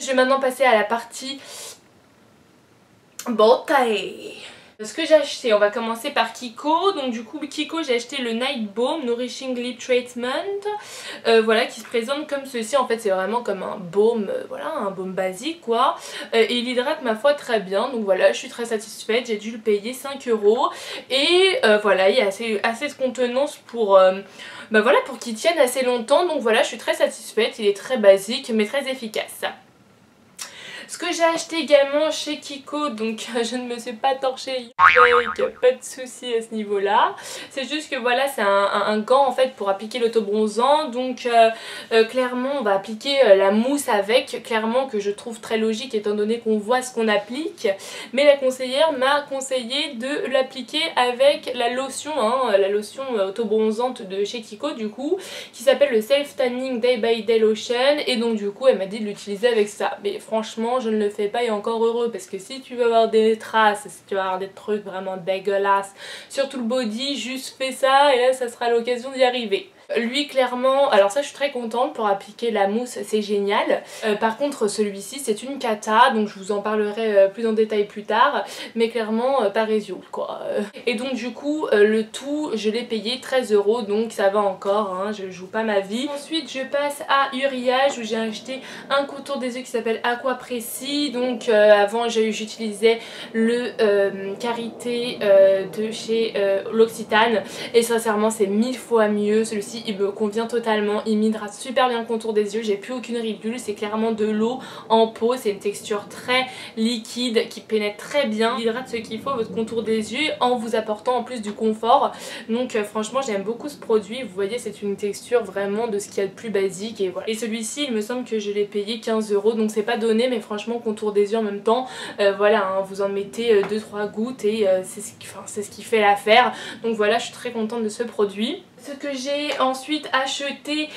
Je vais maintenant passer à la partie beauté. Ce que j'ai acheté, on va commencer par Kiko. Donc du coup Kiko, j'ai acheté le Night Balm Nourishing Lip Treatment, voilà, qui se présente comme ceci. En fait c'est vraiment comme un baume, voilà, un baume basique quoi, et il hydrate ma foi très bien. Donc voilà, je suis très satisfaite, j'ai dû le payer 5 €. Et voilà, il y a assez de contenance pour... bah voilà, pour qu'il tienne assez longtemps. Donc voilà, je suis très satisfaite, il est très basique mais très efficace. Ce que j'ai acheté également chez Kiko, donc je ne me suis pas torchée, pas de souci à ce niveau là. C'est juste que voilà, c'est un gant en fait pour appliquer l'autobronzant. Donc clairement on va appliquer la mousse avec, clairement, que je trouve très logique étant donné qu'on voit ce qu'on applique. Mais la conseillère m'a conseillé de l'appliquer avec la lotion, la lotion autobronzante de chez Kiko du coup, qui s'appelle le Self Tanning Day by Day Lotion. Et donc du coup elle m'a dit de l'utiliser avec ça. Mais franchement je ne le fais pas et encore heureux, parce que si tu veux avoir des traces, si tu veux avoir des trucs vraiment dégueulasses sur tout le body, juste fais ça et là ça sera l'occasion d'y arriver. Lui clairement, alors ça je suis très contente, pour appliquer la mousse c'est génial. Par contre celui-ci c'est une cata, donc je vous en parlerai plus en détail plus tard, mais clairement pas réseau quoi. Et donc du coup le tout je l'ai payé 13 €, donc ça va encore, hein, je joue pas ma vie. Ensuite je passe à Uriage où j'ai acheté un contour des yeux qui s'appelle Aqua Précis. Donc avant j'utilisais le Karité de chez L'Occitane et sincèrement c'est 1000 fois mieux. Celui-ci il me convient totalement, il m'hydrate super bien le contour des yeux, j'ai plus aucune ridule, c'est clairement de l'eau en peau, c'est une texture très liquide qui pénètre très bien, il hydrate ce qu'il faut votre contour des yeux en vous apportant en plus du confort. Donc franchement j'aime beaucoup ce produit, vous voyez c'est une texture vraiment de ce qu'il y a de plus basique et voilà. Et celui-ci il me semble que je l'ai payé 15 €, donc c'est pas donné, mais franchement contour des yeux en même temps, voilà, hein, vous en mettez 2-3 gouttes et c'est ce qui fait l'affaire. Donc voilà, je suis très contente de ce produit. Ce que j'ai ensuite acheté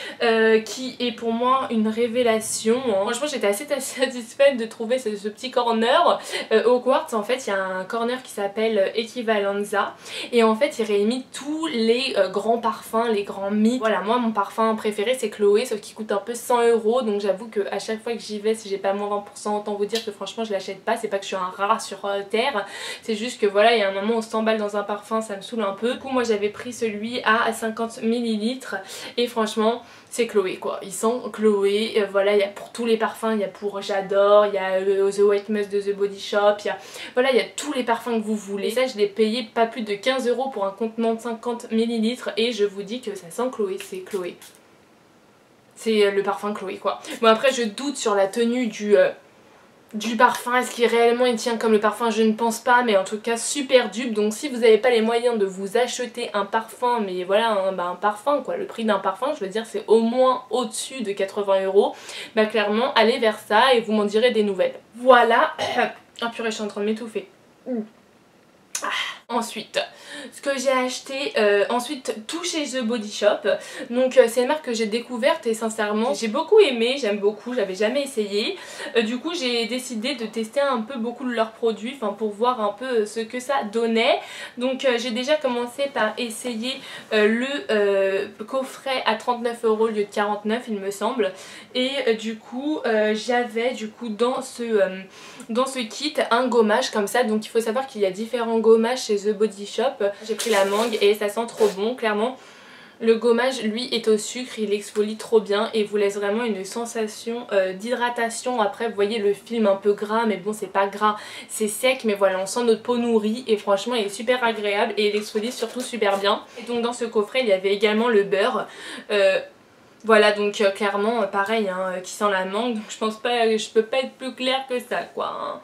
qui est pour moi une révélation, hein. Franchement j'étais assez satisfaite de trouver ce petit corner au Quartz. En fait il y a un corner qui s'appelle Equivalenza et en fait il réunit tous les grands parfums, les grands mythes. Voilà, moi mon parfum préféré c'est Chloé, sauf qu'il coûte un peu 100 €, donc j'avoue que à chaque fois que j'y vais, si j'ai pas moins 20%, autant vous dire que franchement je l'achète pas. C'est pas que je suis un rat sur terre, c'est juste que voilà, il y a un moment on s'emballe dans un parfum, ça me saoule un peu. Du coup moi j'avais pris celui à 50 ml et franchement c'est Chloé quoi, il sent Chloé. Voilà, il y a pour tous les parfums, il y a pour J'adore, il y a The White Musk de The Body Shop, voilà, il y a tous les parfums que vous voulez. Et ça je l'ai payé pas plus de 15 € pour un contenant de 50 ml et je vous dis que ça sent Chloé, c'est Chloé. C'est le parfum Chloé quoi. Bon après je doute sur la tenue du parfum, est-ce qu'il réellement il tient comme le parfum, je ne pense pas, mais en tout cas super dupe. Donc si vous n'avez pas les moyens de vous acheter un parfum, mais voilà un parfum quoi, le prix d'un parfum je veux dire c'est au moins au-dessus de 80 €, bah clairement allez vers ça et vous m'en direz des nouvelles. Voilà. Ah purée, je suis en train de m'étouffer. Ensuite, ce que j'ai acheté, ensuite tout chez The Body Shop. Donc c'est une marque que j'ai découverte et sincèrement j'ai beaucoup aimé, j'aime beaucoup, j'avais jamais essayé. Du coup j'ai décidé de tester un peu beaucoup de leurs produits, enfin pour voir un peu ce que ça donnait. Donc j'ai déjà commencé par essayer le coffret à 39 € au lieu de 49 il me semble. Et du coup j'avais dans ce kit un gommage comme ça. Donc il faut savoir qu'il y a différents gommages chez The Body Shop. J'ai pris la mangue et ça sent trop bon clairement. Le gommage lui est au sucre, il exfolie trop bien et vous laisse vraiment une sensation d'hydratation. Après vous voyez le film un peu gras, mais bon c'est pas gras, c'est sec, mais voilà on sent notre peau nourrie et franchement il est super agréable et il exfolie surtout super bien. Et donc dans ce coffret il y avait également le beurre. Voilà donc clairement pareil hein, qui sent la mangue, donc je pense pas, je peux pas être plus claire que ça quoi hein.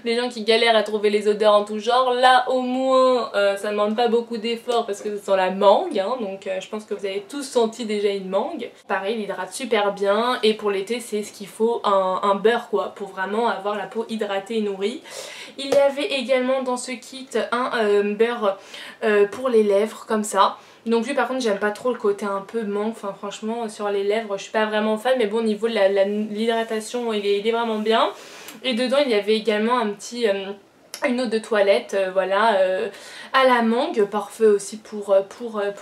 Les gens qui galèrent à trouver les odeurs en tout genre, là au moins ça ne demande pas beaucoup d'efforts parce que ça sent la mangue hein, donc je pense que vous avez tous senti déjà une mangue. Pareil, il hydrate super bien et pour l'été c'est ce qu'il faut, un beurre quoi, pour vraiment avoir la peau hydratée et nourrie. Il y avait également dans ce kit un beurre pour les lèvres comme ça. Donc lui par contre j'aime pas trop le côté un peu mangue, enfin franchement sur les lèvres je suis pas vraiment fan, mais bon au niveau de l'hydratation il est vraiment bien. Et dedans il y avait également un petit une eau de toilette, voilà, à la mangue, parfait aussi pour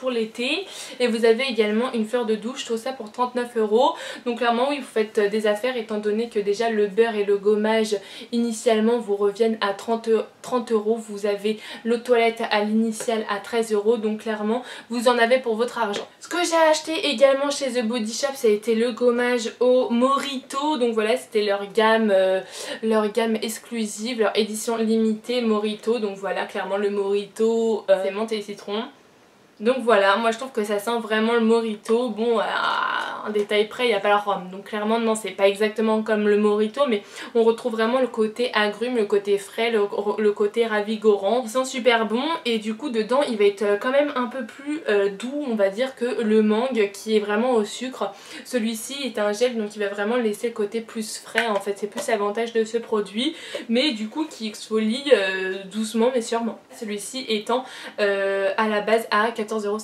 l'été. Et vous avez également une fleur de douche, tout ça pour 39 €. Donc clairement oui, vous faites des affaires étant donné que déjà le beurre et le gommage initialement vous reviennent à 30 €. Vous avez l'eau de toilette à l'initial à 13 €, donc clairement vous en avez pour votre argent. Ce que j'ai acheté également chez The Body Shop, ça a été le gommage au Morito. Donc voilà, c'était leur gamme exclusive, leur édition limitée Morito. Donc voilà, clairement le Morito c'est menthe et citron. Donc voilà, moi je trouve que ça sent vraiment le Morito. Bon, à un détail près, il n'y a pas le rhum. Donc clairement, non, c'est pas exactement comme le Morito, mais on retrouve vraiment le côté agrume, le côté frais, le côté ravigorant. Ils sont super bons et du coup, dedans, il va être quand même un peu plus doux, on va dire, que le mangue qui est vraiment au sucre. Celui-ci est un gel, donc il va vraiment laisser le côté plus frais. En fait, c'est plus l'avantage de ce produit, mais du coup, qui exfolie doucement mais sûrement. Celui-ci étant à la base à 14,50 €.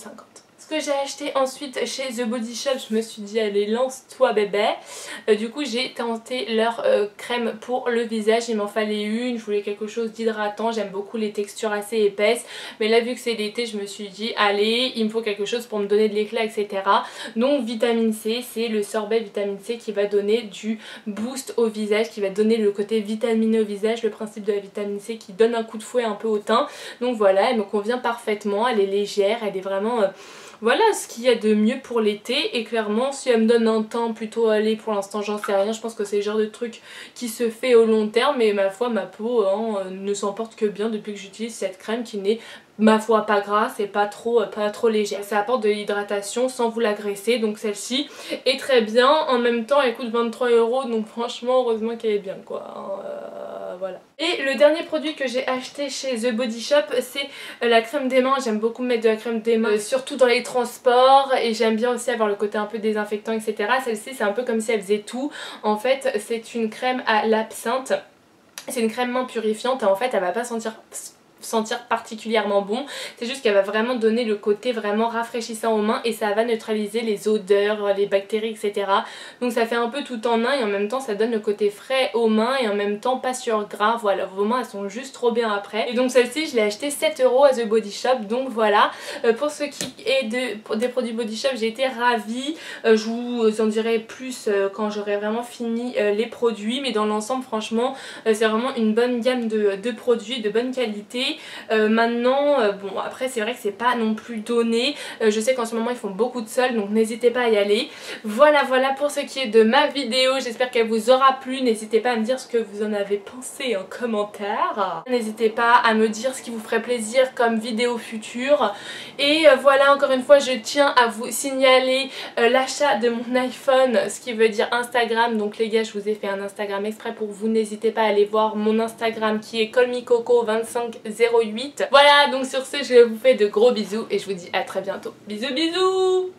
Ce que j'ai acheté ensuite chez The Body Shop, je me suis dit allez lance-toi bébé. Du coup j'ai tenté leur crème pour le visage, il m'en fallait une, je voulais quelque chose d'hydratant, j'aime beaucoup les textures assez épaisses. Mais là vu que c'est l'été je me suis dit allez il me faut quelque chose pour me donner de l'éclat etc. Donc vitamine C, c'est le sorbet vitamine C qui va donner du boost au visage, qui va donner le côté vitaminé au visage, le principe de la vitamine C qui donne un coup de fouet un peu au teint. Donc voilà, elle me convient parfaitement, elle est légère, elle est vraiment... voilà ce qu'il y a de mieux pour l'été. Et clairement si elle me donne un teint plutôt allé pour l'instant j'en sais rien, je pense que c'est le genre de truc qui se fait au long terme. Mais ma foi ma peau ne s'en porte que bien depuis que j'utilise cette crème qui n'est ma foi pas grasse et pas trop légère. Ça apporte de l'hydratation sans vous l'agresser, donc celle-ci est très bien. En même temps elle coûte 23 € donc franchement heureusement qu'elle est bien quoi. Voilà. Et le dernier produit que j'ai acheté chez The Body Shop c'est la crème des mains. J'aime beaucoup mettre de la crème des mains surtout dans les transports et j'aime bien aussi avoir le côté un peu désinfectant etc. Celle-ci c'est un peu comme si elle faisait tout. En fait c'est une crème à l'absinthe. C'est une crème main purifiante et en fait elle va pas sentir particulièrement bon, c'est juste qu'elle va vraiment donner le côté vraiment rafraîchissant aux mains et ça va neutraliser les odeurs, les bactéries etc. Donc ça fait un peu tout en un et en même temps ça donne le côté frais aux mains et en même temps pas surgras. Voilà, vos mains elles sont juste trop bien après. Et donc celle-ci je l'ai achetée 7 € à The Body Shop. Donc voilà, pour ce qui est des produits Body Shop j'ai été ravie. Je vous en dirai plus quand j'aurai vraiment fini les produits, mais dans l'ensemble franchement c'est vraiment une bonne gamme de produits de bonne qualité. Maintenant bon après c'est vrai que c'est pas non plus donné, je sais qu'en ce moment ils font beaucoup de soldes donc n'hésitez pas à y aller. Voilà pour ce qui est de ma vidéo, j'espère qu'elle vous aura plu. N'hésitez pas à me dire ce que vous en avez pensé en commentaire, n'hésitez pas à me dire ce qui vous ferait plaisir comme vidéo future. Et voilà, encore une fois je tiens à vous signaler l'achat de mon iPhone, ce qui veut dire Instagram. Donc les gars je vous ai fait un Instagram exprès pour vous, n'hésitez pas à aller voir mon Instagram qui est callmecoco2508. Voilà, donc sur ce je vous fais de gros bisous et je vous dis à très bientôt. Bisous bisous.